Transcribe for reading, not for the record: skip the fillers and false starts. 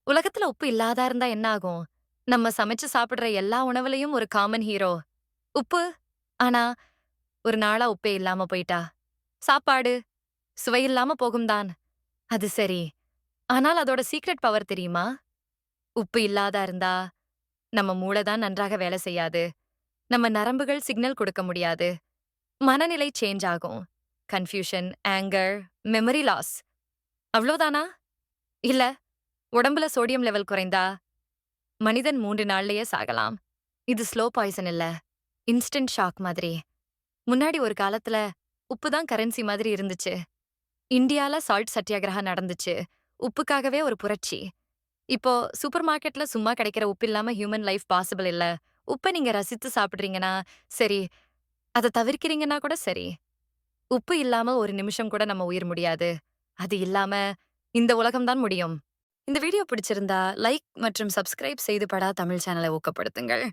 உலகத்துல உப்பு இல்லாதா இருந்தா என்ன ஆகும்? நம்ம சமைச்சு சாப்பிடுற எல்லா உணவுலயும் ஒரு காமன் ஹீரோ உப்பு. ஆனா, ஒரு நாளா உப்பே இல்லாம போயிட்டா, சாப்பாடு சுவையில்லாம போகும் தான். அது சரி. ஆனால் அதோட சீக்ரெட் பவர் தெரியுமா? உப்பு இல்லாதா இருந்தா, நம்ம மூளை தான் நன்றாக வேலை செய்யாது. நம்ம நரம்புகள் சிக்னல் கொடுக்க முடியாது. மனநிலை சேஞ்ச் ஆகும். Confusion, anger, memory loss. அவ்ளோதானா? இல்ல, உடம்புல சோடியம் லெவல் குறைந்தா, மனிதன் 3 நாள்லயே சாகலாம். இது ஸ்லோ பாய்சன் இல்ல. இன்ஸ்டன்ட் ஷாக் மாதிரி. முன்னாடி ஒரு காலத்துல உப்பு தான் கரன்சி மாதிரி இருந்துச்சு. இந்தியால சால்ட் சத்தியாகிரஹா நடந்துச்சு. உப்புக்காகவே ஒரு புரட்சி. இப்போ சூப்பர் மார்க்கெட்ல சும்மா கிடைக்கிற உப்பு இல்லாம ஹியூமன் லைஃப் பாசிபிள் இல்ல. உப்ப நீங்க ரசித்து சாப்பிடுறீங்கன்னா சரி. அத தவிர்க்கிறீங்கன்னா கூட சரி. உப்பு இல்லாம ஒரு நிமிஷம் கூட நம்ம உயிர் முடியாது. அது இல்லாம இந்த உலகம் தான் முடியும். இந்த வீடியோ பிடிச்சிருந்தா லைக் மற்றும் சப்ஸ்கிரைப் செய்து படா தமிழ் சேனலை ஊக்கப்படுத்துங்கள்.